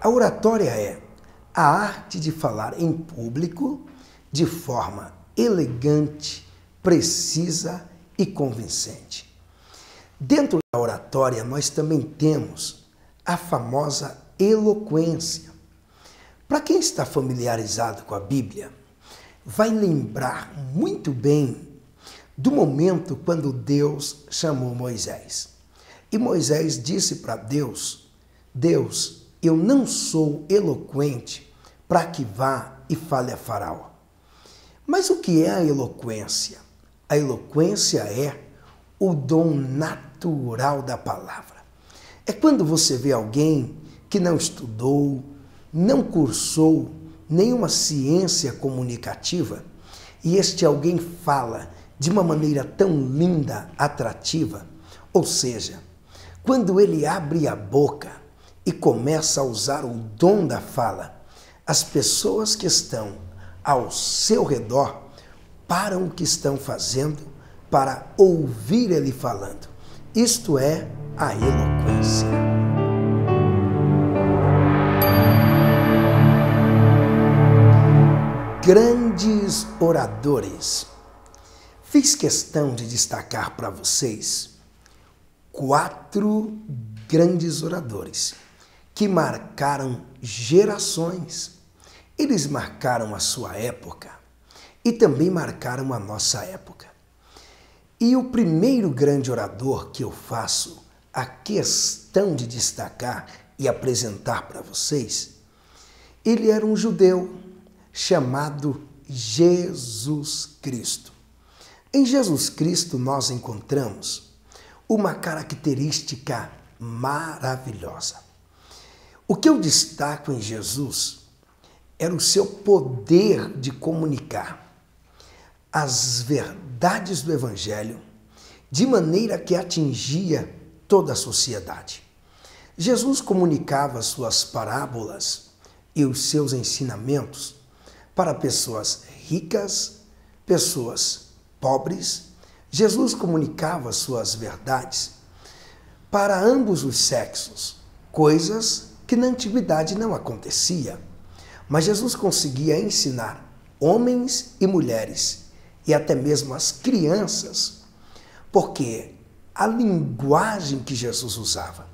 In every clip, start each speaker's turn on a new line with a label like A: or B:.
A: A oratória é a arte de falar em público de forma elegante, precisa e convincente. Dentro da oratória, nós também temos a famosa eloquência. Para quem está familiarizado com a Bíblia, vai lembrar muito bem do momento quando Deus chamou Moisés. E Moisés disse para Deus: Deus, eu não sou eloquente para que vá e fale a Faraó. Mas o que é a eloquência? A eloquência é o dom natural da palavra. É quando você vê alguém que não estudou, não cursou nenhuma ciência comunicativa e este alguém fala de uma maneira tão linda, atrativa. Ou seja, quando ele abre a boca e começa a usar o dom da fala, as pessoas que estão ao seu redor param o que estão fazendo para ouvir ele falando. Isto é a eloquência. Grandes oradores. Fiz questão de destacar para vocês 4 grandes oradores que marcaram gerações. Eles marcaram a sua época e também marcaram a nossa época. E o primeiro grande orador que eu faço a questão de destacar e apresentar para vocês, ele era um judeu chamado Jesus Cristo. Em Jesus Cristo nós encontramos uma característica maravilhosa. O que eu destaco em Jesus era o seu poder de comunicar as verdades do Evangelho de maneira que atingia toda a sociedade. Jesus comunicava suas parábolas e os seus ensinamentos para pessoas ricas, pessoas pobres. Jesus comunicava suas verdades para ambos os sexos, coisas que na antiguidade não acontecia. Mas Jesus conseguia ensinar homens e mulheres e até mesmo as crianças, porque a linguagem que Jesus usava,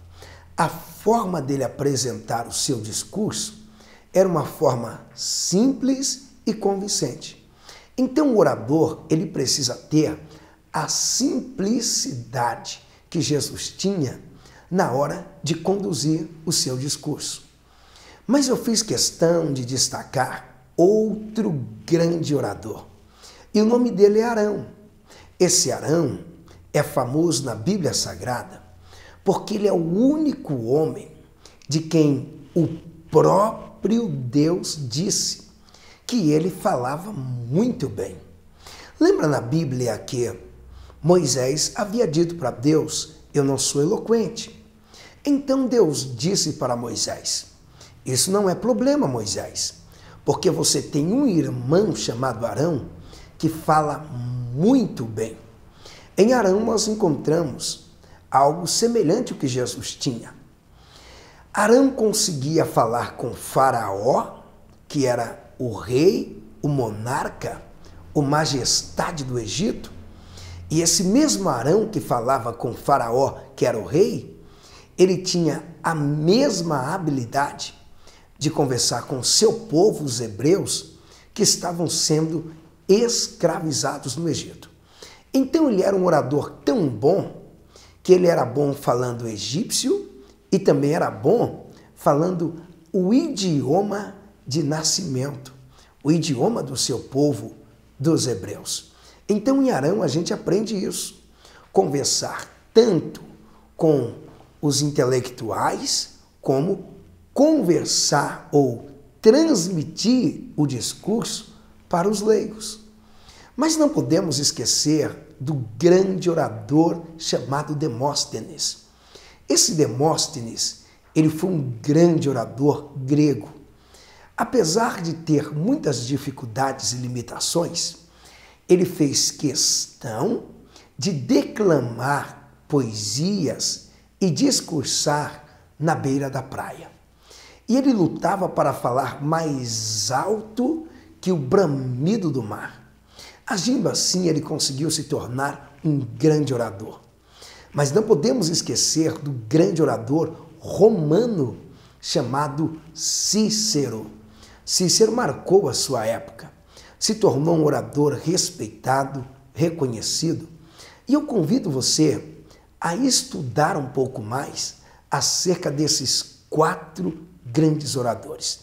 A: a forma dele apresentar o seu discurso, era uma forma simples e convincente. Então o orador, ele precisa ter a simplicidade que Jesus tinha na hora de conduzir o seu discurso. Mas eu fiz questão de destacar outro grande orador. E o nome dele é Arão. Esse Arão é famoso na Bíblia Sagrada porque ele é o único homem de quem o próprio Deus disse que ele falava muito bem. Lembra na Bíblia que Moisés havia dito para Deus: eu não sou eloquente. Então Deus disse para Moisés: isso não é problema, Moisés, porque você tem um irmão chamado Arão que fala muito bem. Em Arão nós encontramos algo semelhante ao que Jesus tinha. Arão conseguia falar com Faraó, que era o rei, o monarca, o majestade do Egito, e esse mesmo Arão que falava com Faraó, que era o rei, ele tinha a mesma habilidade de conversar com seu povo, os hebreus, que estavam sendo escravizados no Egito. Então ele era um orador tão bom, que ele era bom falando egípcio e também era bom falando o idioma de nascimento, o idioma do seu povo, dos hebreus. Então em Arão a gente aprende isso, conversar tanto com os intelectuais como conversar ou transmitir o discurso para os leigos. Mas não podemos esquecer do grande orador chamado Demóstenes. Esse Demóstenes, ele foi um grande orador grego. Apesar de ter muitas dificuldades e limitações, ele fez questão de declamar poesias e discursar na beira da praia. E ele lutava para falar mais alto que o bramido do mar. Agindo assim, ele conseguiu se tornar um grande orador. Mas não podemos esquecer do grande orador romano chamado Cícero. Cícero marcou a sua época, se tornou um orador respeitado, reconhecido. E eu convido você a estudar um pouco mais acerca desses 4 grandes oradores.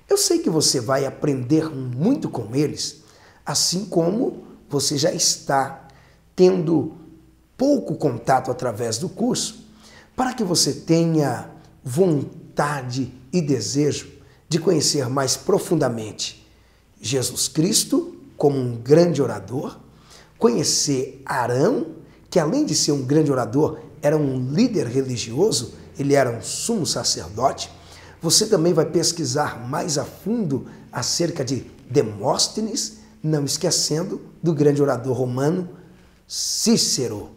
A: Eu sei que você vai aprender muito com eles, assim como você já está tendo pouco contato através do curso, para que você tenha vontade e desejo de conhecer mais profundamente Jesus Cristo como um grande orador, conhecer Arão, que além de ser um grande orador, era um líder religioso, ele era um sumo sacerdote. Você também vai pesquisar mais a fundo acerca de Demóstenes, não esquecendo do grande orador romano Cícero.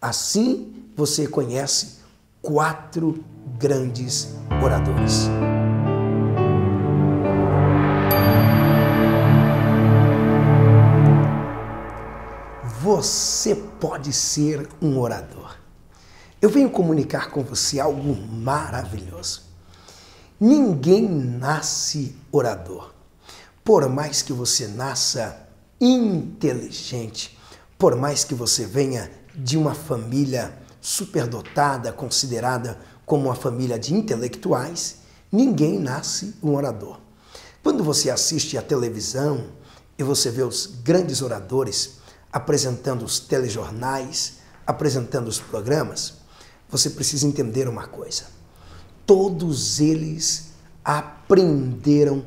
A: Assim, você conhece 4 grandes oradores. Você pode ser um orador. Eu venho comunicar com você algo maravilhoso. Ninguém nasce orador. Por mais que você nasça inteligente, por mais que você venha de uma família superdotada, considerada como uma família de intelectuais, ninguém nasce um orador. Quando você assiste à televisão e você vê os grandes oradores apresentando os telejornais, apresentando os programas, você precisa entender uma coisa. Todos eles aprenderam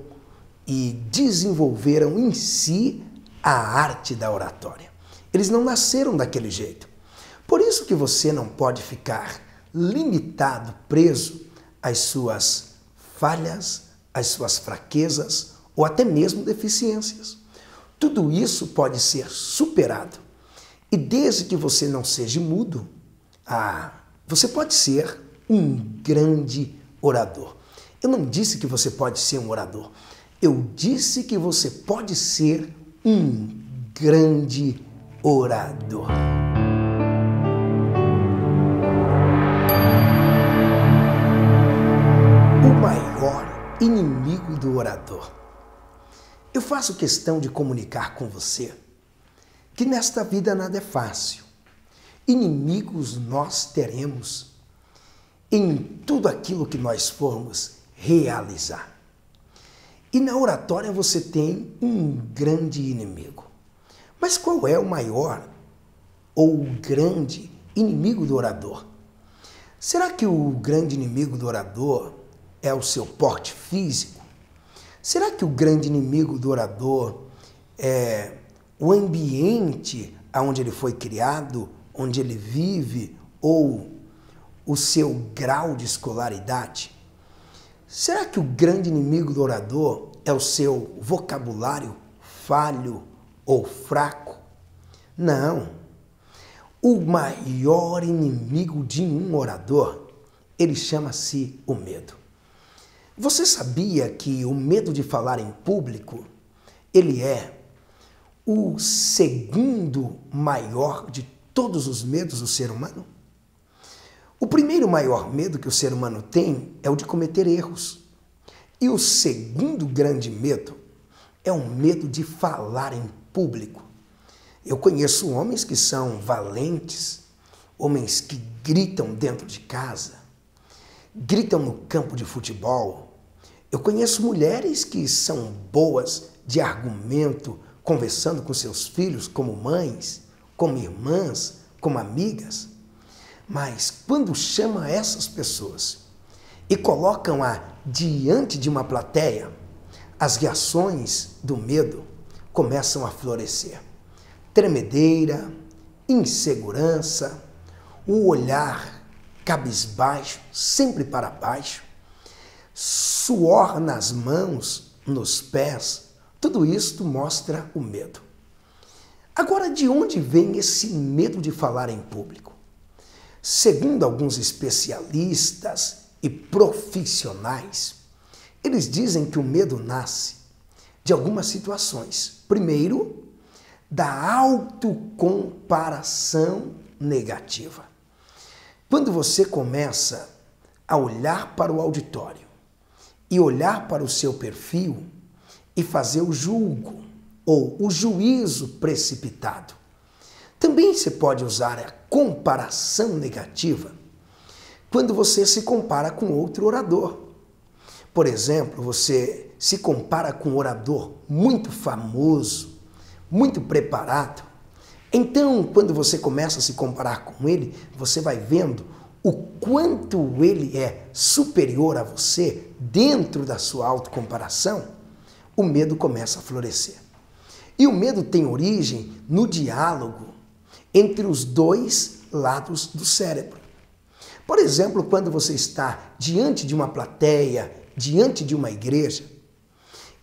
A: e desenvolveram em si a arte da oratória. Eles não nasceram daquele jeito. Por isso que você não pode ficar limitado, preso às suas falhas, às suas fraquezas ou até mesmo deficiências. Tudo isso pode ser superado. E desde que você não seja mudo, você pode ser um grande orador. Eu não disse que você pode ser um orador. Eu disse que você pode ser um grande orador. O maior inimigo do orador. Eu faço questão de comunicar com você que nesta vida nada é fácil. Inimigos nós teremos em tudo aquilo que nós formos realizar. E na oratória você tem um grande inimigo. Mas qual é o maior ou o grande inimigo do orador? Será que o grande inimigo do orador é o seu porte físico? Será que o grande inimigo do orador é o ambiente onde ele foi criado, onde ele vive, ou o seu grau de escolaridade? Será que o grande inimigo do orador é o seu vocabulário falho ou fraco? Não. O maior inimigo de um orador, ele chama-se o medo. Você sabia que o medo de falar em público, ele é o segundo maior de todos os medos do ser humano? O primeiro maior medo que o ser humano tem é o de cometer erros. E o segundo grande medo é o medo de falar em público. Eu conheço homens que são valentes, homens que gritam dentro de casa, gritam no campo de futebol. Eu conheço mulheres que são boas de argumento, conversando com seus filhos como mães, como irmãs, como amigas. Mas quando chama essas pessoas e colocam-a diante de uma plateia, as reações do medo começam a florescer. Tremedeira, insegurança, o olhar cabisbaixo, sempre para baixo, suor nas mãos, nos pés, tudo isto mostra o medo. Agora, de onde vem esse medo de falar em público? Segundo alguns especialistas e profissionais, Eles dizem que o medo nasce de algumas situações. Primeiro, da autocomparação negativa. Quando você começa a olhar para o auditório e olhar para o seu perfil e fazer o julgo ou o juízo precipitado. Também se pode usar a comparação negativa quando você se compara com outro orador. Por exemplo, você se compara com um orador muito famoso, muito preparado. Então, quando você começa a se comparar com ele, você vai vendo o quanto ele é superior a você dentro da sua autocomparação, o medo começa a florescer. E o medo tem origem no diálogo entre os dois lados do cérebro. Por exemplo, quando você está diante de uma plateia, diante de uma igreja,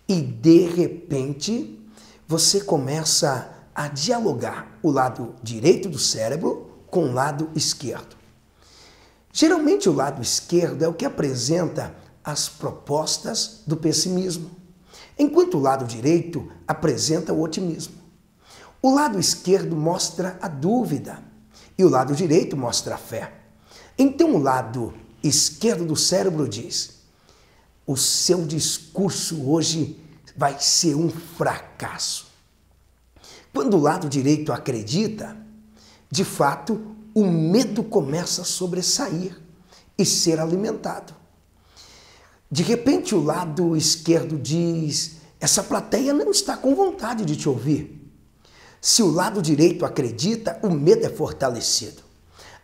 A: e de repente você começa a dialogar o lado direito do cérebro com o lado esquerdo. Geralmente o lado esquerdo é o que apresenta as propostas do pessimismo, enquanto o lado direito apresenta o otimismo. O lado esquerdo mostra a dúvida e o lado direito mostra a fé. Então o lado esquerdo do cérebro diz: o seu discurso hoje vai ser um fracasso. Quando o lado direito acredita, de fato, o medo começa a sobressair e ser alimentado. De repente, o lado esquerdo diz: essa plateia não está com vontade de te ouvir. Se o lado direito acredita, o medo é fortalecido.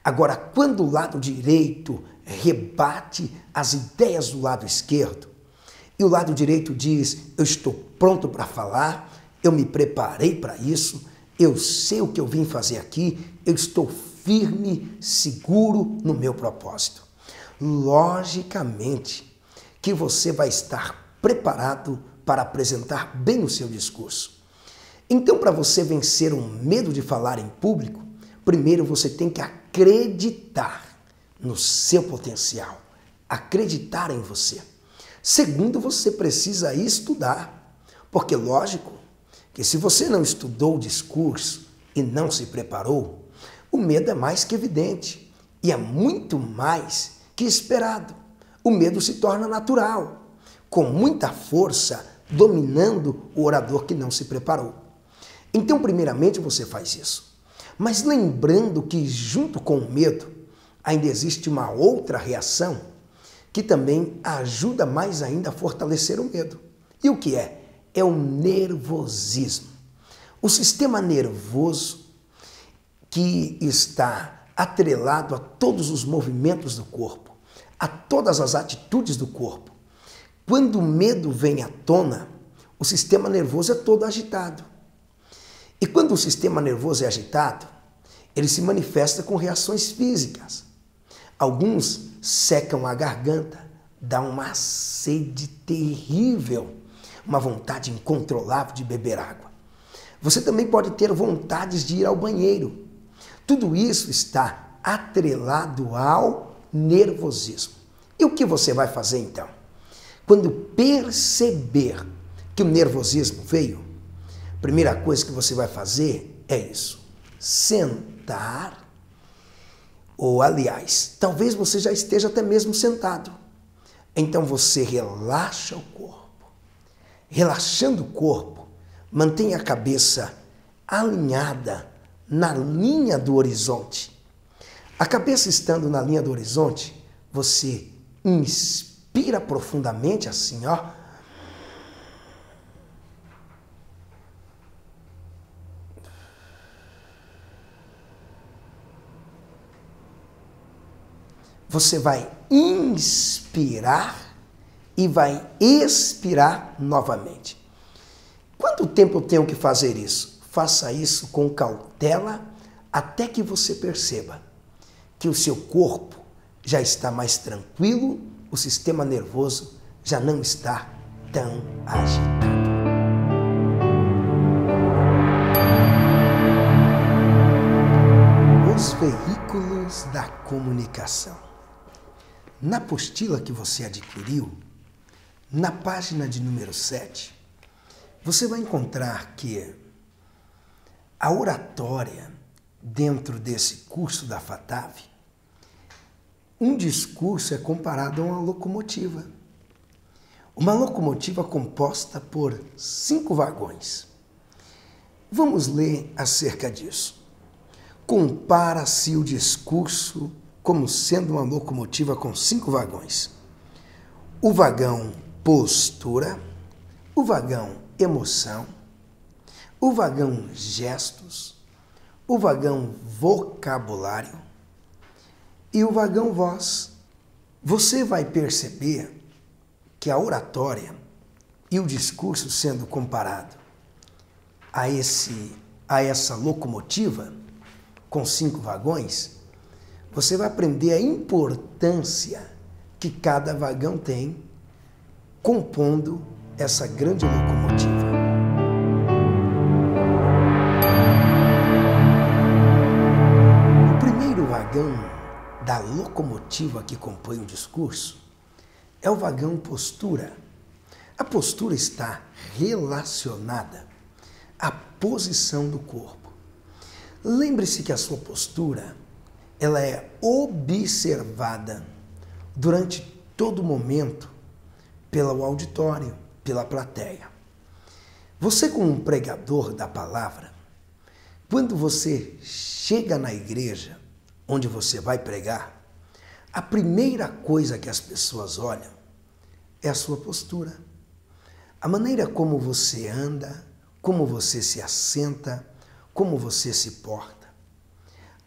A: Agora, quando o lado direito rebate as ideias do lado esquerdo, e o lado direito diz: eu estou pronto para falar, eu me preparei para isso, eu sei o que eu vim fazer aqui, eu estou firme, seguro no meu propósito. Logicamente que você vai estar preparado para apresentar bem o seu discurso. Então, para você vencer o medo de falar em público, primeiro você tem que acreditar no seu potencial, acreditar em você. Segundo, você precisa estudar, porque lógico que se você não estudou o discurso e não se preparou, o medo é mais que evidente e é muito mais que esperado. O medo se torna natural, com muita força, dominando o orador que não se preparou. Então, primeiramente, você faz isso. Mas lembrando que junto com o medo, ainda existe uma outra reação que também ajuda mais ainda a fortalecer o medo. E o que é? É o nervosismo. O sistema nervoso que está atrelado a todos os movimentos do corpo, a todas as atitudes do corpo. Quando o medo vem à tona, o sistema nervoso é todo agitado. E quando o sistema nervoso é agitado, ele se manifesta com reações físicas. Alguns secam a garganta, dá uma sede terrível, uma vontade incontrolável de beber água. Você também pode ter vontades de ir ao banheiro. Tudo isso está atrelado ao nervosismo. E o que você vai fazer então? Quando perceber que o nervosismo veio, a primeira coisa que você vai fazer é isso: sentar. Ou, aliás, talvez você já esteja até mesmo sentado. Então você relaxa o corpo. Relaxando o corpo, mantenha a cabeça alinhada na linha do horizonte. A cabeça estando na linha do horizonte, você inspira profundamente assim, ó. Você vai inspirar e vai expirar novamente. Quanto tempo eu tenho que fazer isso? Faça isso com cautela até que você perceba que o seu corpo já está mais tranquilo, o sistema nervoso já não está tão agitado. Os veículos da comunicação. Na apostila que você adquiriu, Na página de número 7, você vai encontrar que a oratória, dentro desse curso da FATAV, um discurso é comparado a uma locomotiva. Uma locomotiva composta por 5 vagões. Vamos ler acerca disso. Compara-se o discurso como sendo uma locomotiva com 5 vagões. O vagão postura, o vagão emoção, o vagão gestos, o vagão vocabulário e o vagão voz. Você vai perceber que a oratória e o discurso sendo comparado a essa locomotiva com 5 vagões, você vai aprender a importância que cada vagão tem compondo essa grande locomotiva. O primeiro vagão da locomotiva que compõe o discurso é o vagão postura. A postura está relacionada à posição do corpo. Lembre-se que a sua postura, ela é observada durante todo momento pelo auditório, pela plateia. Você, como um pregador da palavra, quando você chega na igreja onde você vai pregar, a primeira coisa que as pessoas olham é a sua postura. A maneira como você anda, como você se assenta, como você se porta.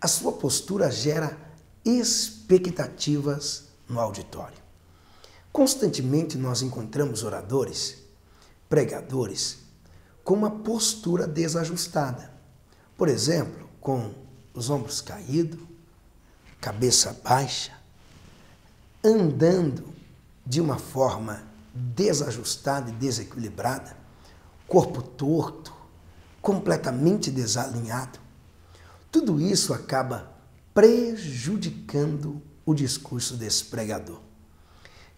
A: A sua postura gera expectativas no auditório. Constantemente nós encontramos oradores, pregadores, com uma postura desajustada. Por exemplo, com os ombros caídos, cabeça baixa, andando de uma forma desajustada e desequilibrada, corpo torto, completamente desalinhado. Tudo isso acaba prejudicando o discurso desse pregador,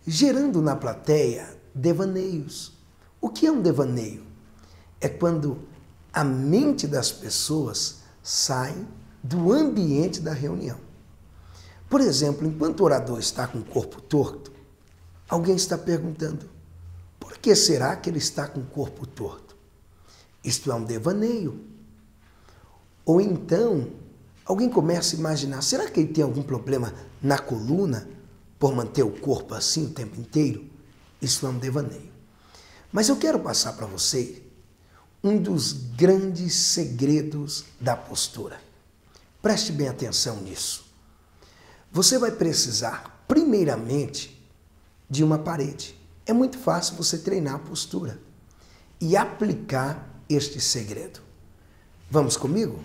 A: gerando na plateia devaneios. O que é um devaneio? É quando a mente das pessoas sai do ambiente da reunião. Por exemplo, enquanto o orador está com o corpo torto, alguém está perguntando: por que será que ele está com o corpo torto? Isto é um devaneio. Ou então, alguém começa a imaginar: será que ele tem algum problema na coluna por manter o corpo assim o tempo inteiro? Isso é um devaneio. Mas eu quero passar para você um dos grandes segredos da postura. Preste bem atenção nisso. Você vai precisar, primeiramente, de uma parede. É muito fácil você treinar a postura e aplicar este segredo. Vamos comigo?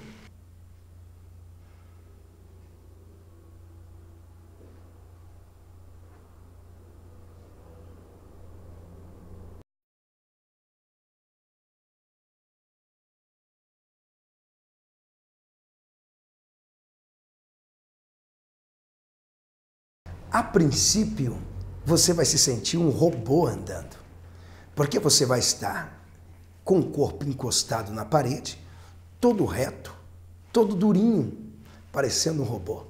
A: A princípio, você vai se sentir um robô andando, porque você vai estar com o corpo encostado na parede, todo reto, todo durinho, parecendo um robô.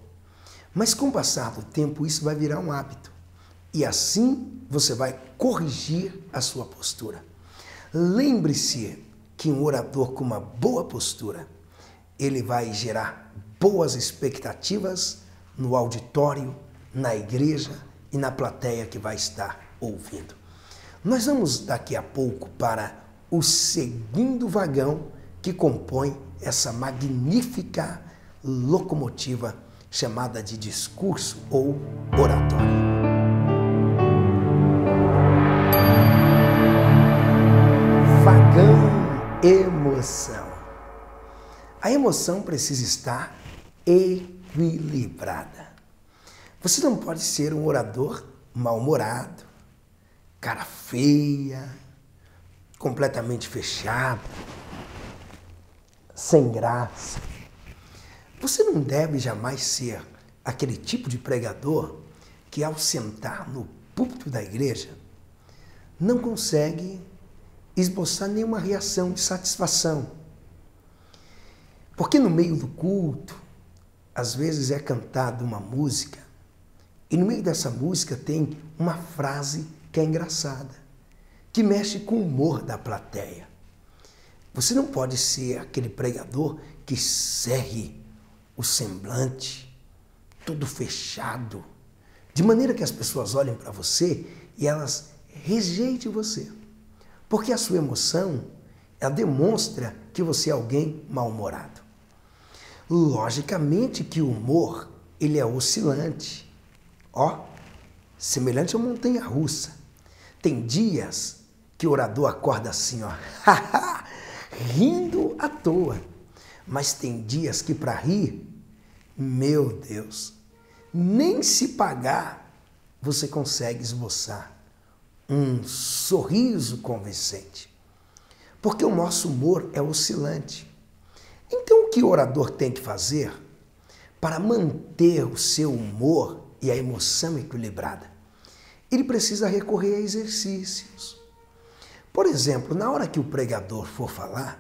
A: Mas com o passar do tempo, isso vai virar um hábito. E assim você vai corrigir a sua postura. Lembre-se que um orador com uma boa postura, ele vai gerar boas expectativas no auditório, na igreja e na plateia que vai estar ouvindo. Nós vamos daqui a pouco para o segundo vagão que compõe essa magnífica locomotiva chamada de discurso ou oratório. Vagão emoção. A emoção precisa estar equilibrada. Você não pode ser um orador mal-humorado, cara feia, completamente fechado, sem graça. Você não deve jamais ser aquele tipo de pregador que, ao sentar no púlpito da igreja, não consegue esboçar nenhuma reação de satisfação. Porque no meio do culto, às vezes é cantada uma música, e no meio dessa música tem uma frase que é engraçada, que mexe com o humor da plateia. Você não pode ser aquele pregador que cerre o semblante, tudo fechado, de maneira que as pessoas olhem para você e elas rejeitem você. Porque a sua emoção, ela demonstra que você é alguém mal-humorado. Logicamente que o humor, ele é oscilante. Ó, semelhante a uma montanha-russa. Tem dias que o orador acorda assim, ó, rindo à toa. Mas tem dias que para rir, meu Deus, nem se pagar você consegue esboçar um sorriso convincente. Porque o nosso humor é oscilante. Então o que o orador tem que fazer para manter o seu humor e a emoção equilibrada? Ele precisa recorrer a exercícios. Por exemplo, na hora que o pregador for falar,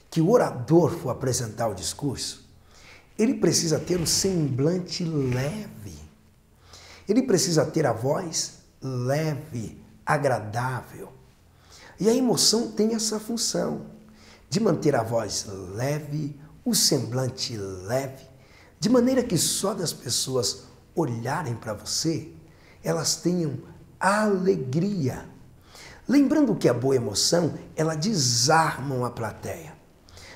A: que o orador for apresentar o discurso, ele precisa ter um semblante leve. Ele precisa ter a voz leve, agradável. E a emoção tem essa função de manter a voz leve, o semblante leve, de maneira que só das pessoas olharem para você, elas tenham alegria. Lembrando que a boa emoção, ela desarma a plateia.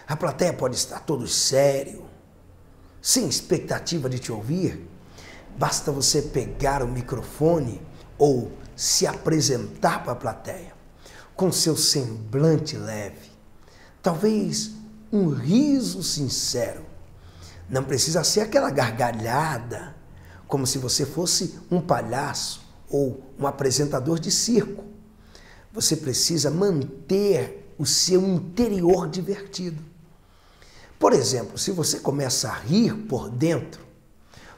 A: A plateia pode estar todo sério, sem expectativa de te ouvir. Basta você pegar o microfone ou se apresentar para a plateia com seu semblante leve. Talvez um riso sincero. Não precisa ser aquela gargalhada, como se você fosse um palhaço ou um apresentador de circo. Você precisa manter o seu interior divertido. Por exemplo, se você começa a rir por dentro,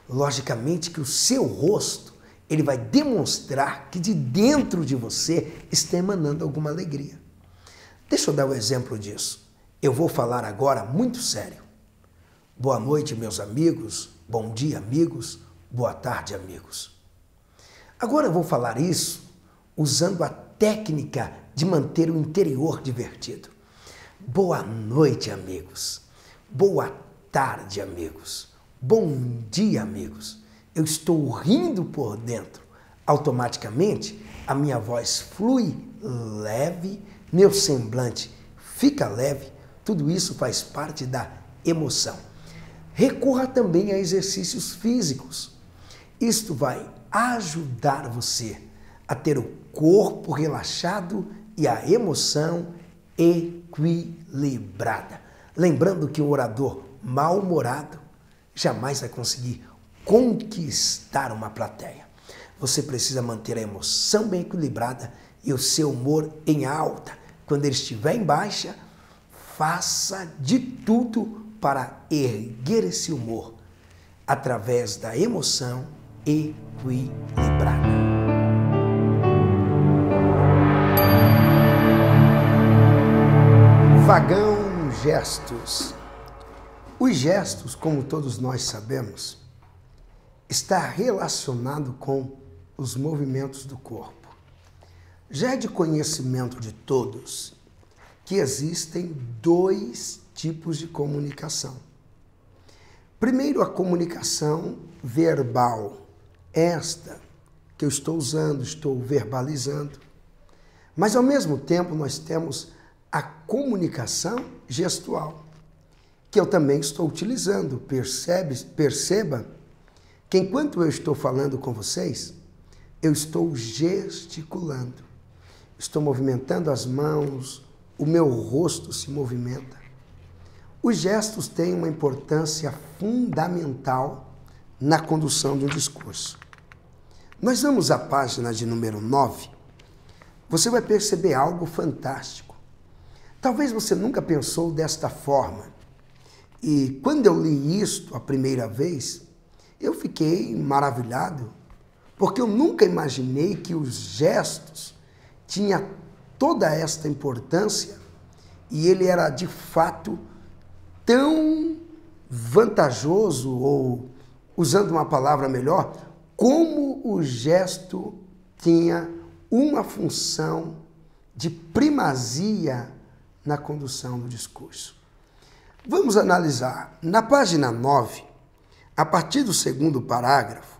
A: logicamente que o seu rosto ele vai demonstrar que de dentro de você está emanando alguma alegria. Deixa eu dar um exemplo disso. Eu vou falar agora muito sério. Boa noite, meus amigos. Bom dia, amigos. Boa tarde, amigos. Agora eu vou falar isso usando a técnica de manter o interior divertido. Boa noite, amigos. Boa tarde, amigos. Bom dia, amigos. Eu estou rindo por dentro. Automaticamente, a minha voz flui leve, meu semblante fica leve. Tudo isso faz parte da emoção. Recorra também a exercícios físicos. Isto vai ajudar você a ter o corpo relaxado e a emoção equilibrada. Lembrando que o orador mal-humorado jamais vai conseguir conquistar uma plateia. Você precisa manter a emoção bem equilibrada e o seu humor em alta. Quando ele estiver em baixa, faça de tudo para erguer esse humor através da emoção equilibrada. Vagão gestos. Os gestos, como todos nós sabemos, está relacionado com os movimentos do corpo. Já é de conhecimento de todos que existem dois tipos de comunicação. Primeiro, a comunicação verbal, esta que eu estou usando, estou verbalizando. Mas, ao mesmo tempo, nós temos a comunicação gestual, que eu também estou utilizando. Perceba que enquanto eu estou falando com vocês, eu estou gesticulando, estou movimentando as mãos, o meu rosto se movimenta. Os gestos têm uma importância fundamental na condução de um discurso. Nós vamos à página de número 9, você vai perceber algo fantástico. Talvez você nunca pensou desta forma. E quando eu li isto a primeira vez, eu fiquei maravilhado, porque eu nunca imaginei que os gestos tinha toda esta importância e ele era de fato tão vantajoso, ou usando uma palavra melhor, como o gesto tinha uma função de primazia na condução do discurso. Vamos analisar. Na página 9, a partir do segundo parágrafo,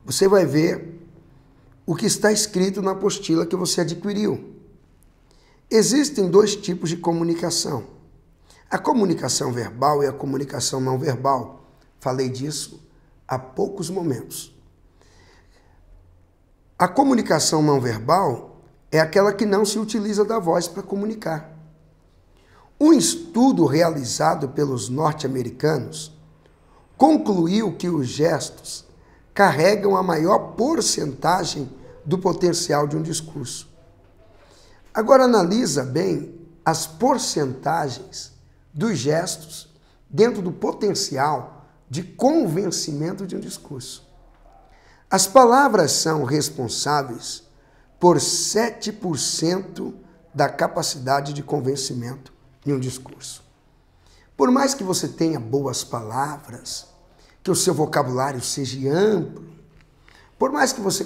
A: você vai ver o que está escrito na apostila que você adquiriu. Existem dois tipos de comunicação: a comunicação verbal e a comunicação não verbal. Falei disso há poucos momentos. A comunicação não verbal é aquela que não se utiliza da voz para comunicar. Um estudo realizado pelos norte-americanos concluiu que os gestos carregam a maior porcentagem do potencial de um discurso. Agora analisa bem as porcentagens dos gestos dentro do potencial de convencimento de um discurso. As palavras são responsáveis por 7% da capacidade de convencimento em um discurso. Por mais que você tenha boas palavras, que o seu vocabulário seja amplo, por mais que você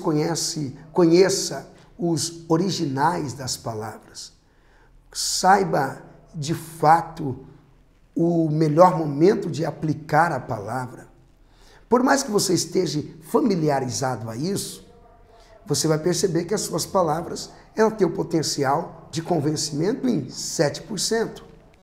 A: conheça os originais das palavras, saiba de fato o melhor momento de aplicar a palavra, por mais que você esteja familiarizado a isso, você vai perceber que as suas palavras têm o potencial de convencimento em 7%.